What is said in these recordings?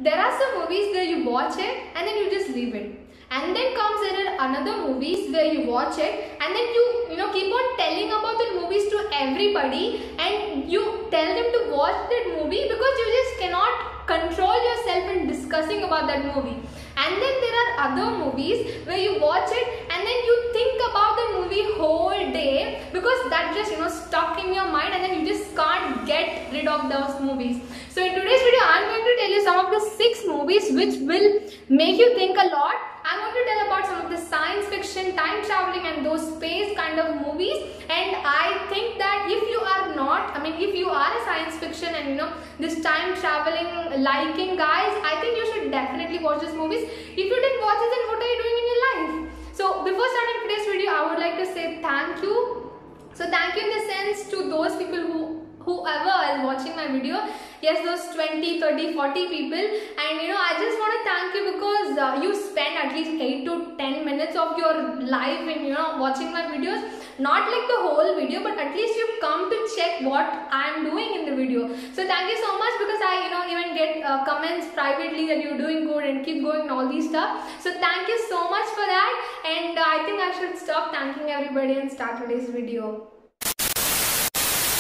There are some movies where you watch it and then you just leave it. And then there are another movies where you watch it and then you keep on telling about the movies to everybody and you tell them to watch that movie because you just cannot control yourself in discussing about that movie. And then there are other movies where you watch it and then you think about the movie whole day because that just stuck in your mind and then you just can't get rid of those movies. So in today's video I am going to tell you some of the 6 movies which will make you think a lot. I am going to tell about some of the science fiction, time traveling and those space kind of movies, and I think that if you are not, if you are a science fiction and this time traveling liking guys, I think you should definitely watch these movies. If you didn't watch it, then what are you doing in your life? So before starting today's video, I would like to say thank you. So thank you in the sense to those people whoever is watching my video. Yes, those 20, 30, 40 people, and I just want to thank you because you spend at least 8 to 10 minutes of your life in watching my videos. Not like the whole video, but at least you come to check what I am doing in the video. So thank you so much because I even get comments privately that you're doing good and keep going and all these stuff. So thank you so much for that, and I think I should stop thanking everybody and start today's video.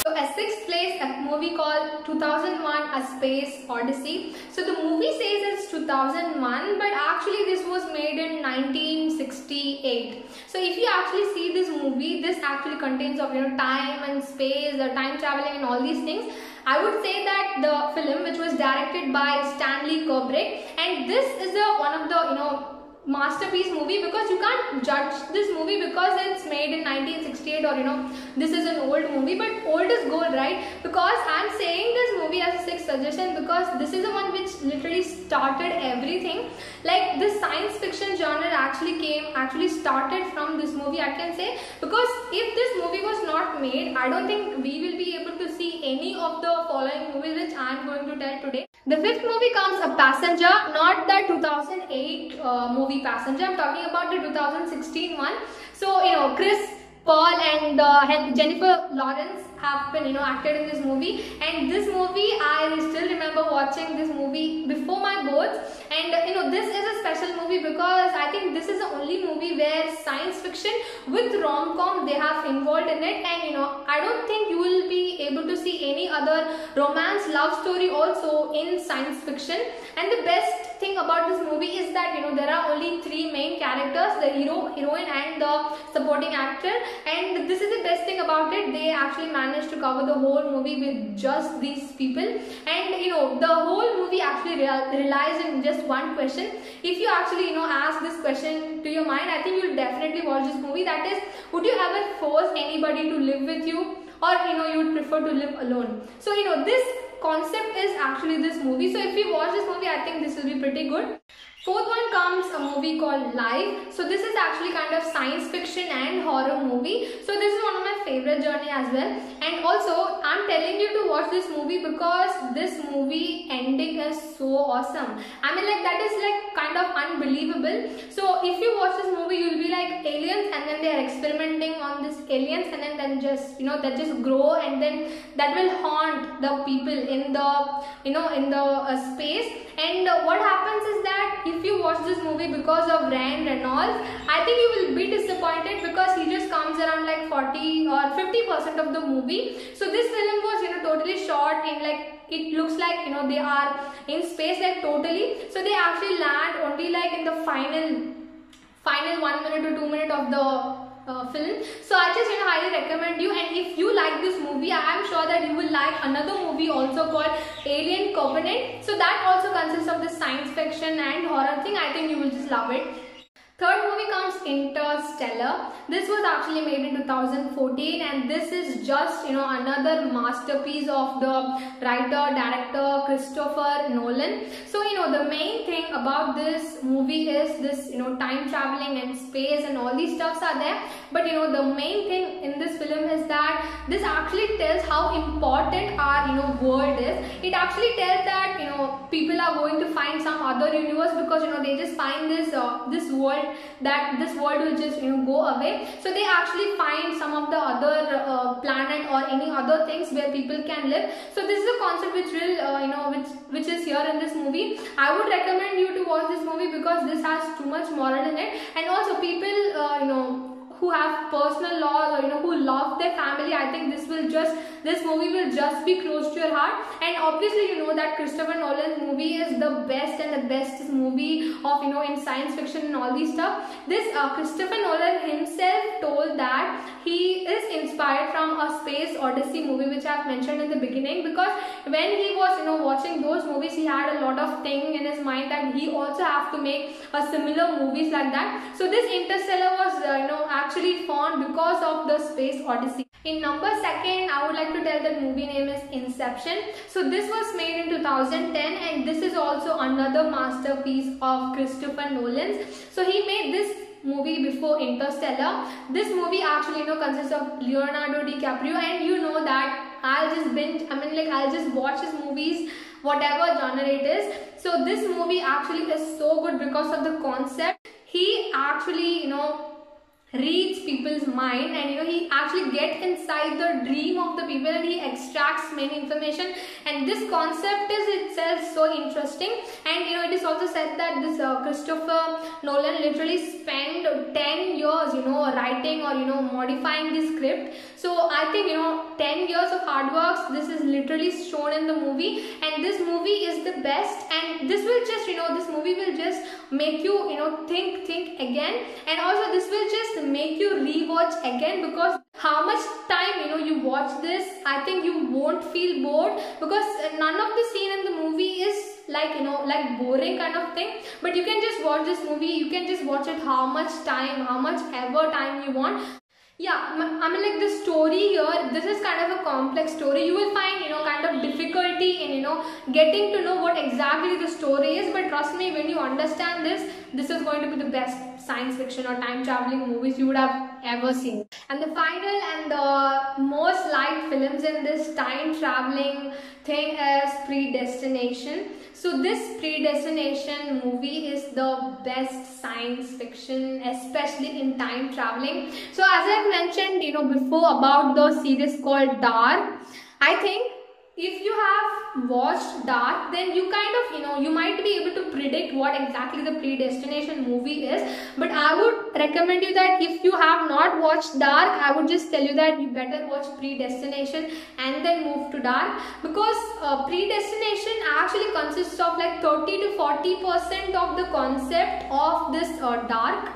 So at 6th place, a movie called 2001 A Space Odyssey. So the movie says it's 2001, but actually this was made in 1968. So if you actually see this movie, this actually contains of time and space, the time traveling and all these things. I would say that the film, which was directed by Stanley Kubrick, and this is one of the masterpiece movie, because you can't judge this movie because it's made in 1968 or this is an old movie, but old is gold, right? Because I'm saying this movie as a 6th suggestion because this is the one which literally started everything. Like this science fiction genre actually started from this movie, I can say, because if this movie was not made, I don't think we will be able to see any of the following movies which I'm going to tell today. The 5th movie comes A Passenger, not the 2008 movie Passenger. I'm talking about the 2016 one. So Chris Paul and Jennifer Lawrence have been acted in this movie, and this movie I still remember watching this movie before my boards, and this is a special movie because I think this is the only movie where science fiction with rom-com they have involved in it, and I don't think you will be able to see any other romance love story also in science fiction. And the best thing about this movie is that there are only 3 main characters, the hero, heroine and the supporting actor, and this is the best thing about it. They actually managed to cover the whole movie with just these people, and the whole movie actually relies in just one question. If you actually ask this question to your mind, I think you'll definitely watch this movie. That is, would you ever force anybody to live with you, or you would prefer to live alone? So this concept is actually this movie. So if you watch this movie, I think this will be pretty good. 4th one comes a movie called Life. So this is actually kind of science fiction and horror movie. So this is one of my favorite genre as well. And also I'm telling you to watch this movie because this movie ending is so awesome. That is kind of unbelievable. So if you watch this movie, you'll be like aliens, and then they are experimenting on these aliens, and then just that just grow, and then that will haunt the people in the space. And what happens is that if you watch this movie because of Ryan Reynolds, I think you will be disappointed because he just comes around like 40 or 50% of the movie. So this film was totally shot in it looks like they are in space totally. So they actually land only in the final 1 minute or 2 minutes of the film. So I just highly recommend you, and if you like this movie, I am sure that you will like another movie also called Alien Covenant. So that also consists of the science fiction and horror thing. I think you will just love it. 3rd movie comes Interstellar. This was actually made in 2014, and this is just another masterpiece of the writer director Christopher Nolan. So the main thing about this movie is this time traveling and space and all these stuffs are there, but the main thing in this film is that this actually tells how important our world is. It actually tells that people are going to find some other universe because they just find this world that this world will just go away. So they actually find some of the other planet or any other things where people can live. So this is a concept which will which is here in this movie. I would recommend you to watch this movie because this has too much moral in it, and also people who have personal laws or who love their family, I think this movie will just be close to your heart. And obviously you know that Christopher Nolan's movie is the best and the best movie of in science fiction and all these stuff. This Christopher Nolan himself told that he is inspired from a Space Odyssey movie, which I have mentioned in the beginning, because when he was watching those movies, he had a lot of thing in his mind that he also have to make a similar movies like that. So this Interstellar was actually formed because of the Space Odyssey. In number second, I would like to tell that movie name is Inception. So this was made in 2010, and this is also another masterpiece of Christopher Nolan's. So he made this movie before Interstellar. This movie actually consists of Leonardo DiCaprio, and you know that I'll just watch his movies whatever genre it is. So this movie actually is so good because of the concept. He actually reads people's mind, and he actually gets inside the dream of the people, and he extracts many information, and this concept is itself so interesting. And it is also said that this Christopher Nolan literally spent 10 years writing or modifying the script. So I think 10 years of hard work, this is literally shown in the movie, and this movie is the best, and this will just this movie will just make you think again, and also this will just make you rewatch again, because how much time you watch this, I think you won't feel bored, because none of the scene in the movie is like boring kind of thing. But you can just watch this movie, you can just watch it how much ever time you want. Yeah, I mean like the story here, this is kind of a complex story. You will find kind of difficulty in getting to know what exactly the story is, but trust me, when you understand this is going to be the best science fiction or time traveling movies you would have ever seen. And the final and the most liked films in this time traveling thing is Predestination. So this Predestination movie is the best science fiction, especially in time traveling. So as I mentioned before about the series called Dark, I think if you have watched Dark, then you kind of you might be able to predict what exactly the Predestination movie is. But I would recommend you that if you have not watched Dark, I would just tell you that you better watch Predestination and then move to Dark, because Predestination actually consists of like 30 to 40% of the concept of this Dark.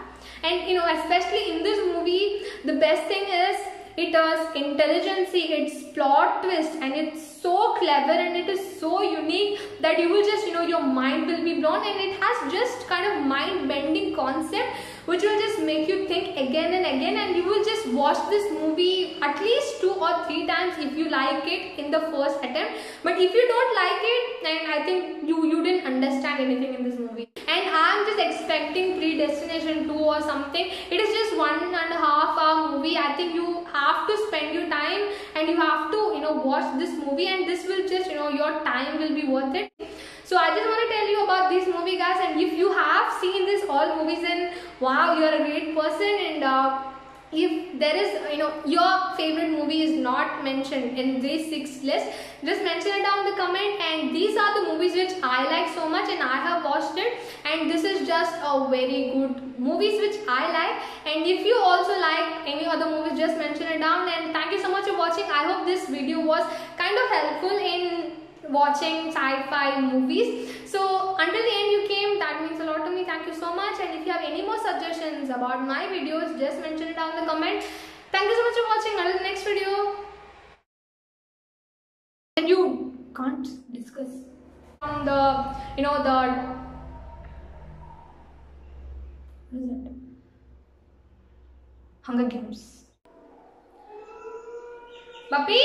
And especially in this movie, the best thing is it has intelligence, its plot twist, and it's so clever and it is so unique that you will just your mind will be blown, and it has just kind of mind-bending concept which will just make you think again and again, and you will just watch this movie at least 2 or 3 times if you like it in the first attempt. But if you don't like it, then I think you didn't understand anything in this movie. And I'm just expecting Predestination 2 or something. It is just 1.5 hour movie. I think you have to spend your time and you have to watch this movie, and this will just your time will be worth it. So I just want to tell you about this movie, guys, and if you have seen this all movies, then wow, you are a great person. And if there is your favorite movie is not mentioned in this 6 list, just mention it down in the comment. And these are the movies which I like so much and I have watched it, and this is just a very good movies which I like. And if you also like any other movies, just mention it down. And thank you so much for watching. I hope this video was kind of helpful in watching sci-fi movies. So until the end you came, that means a lot to me. Thank you so much. And if you have any more suggestions about my videos, just mention it down in the comment. Thank you so much for watching. Until the next video. And you can't discuss on the what is it? Hunger Games. Puppy!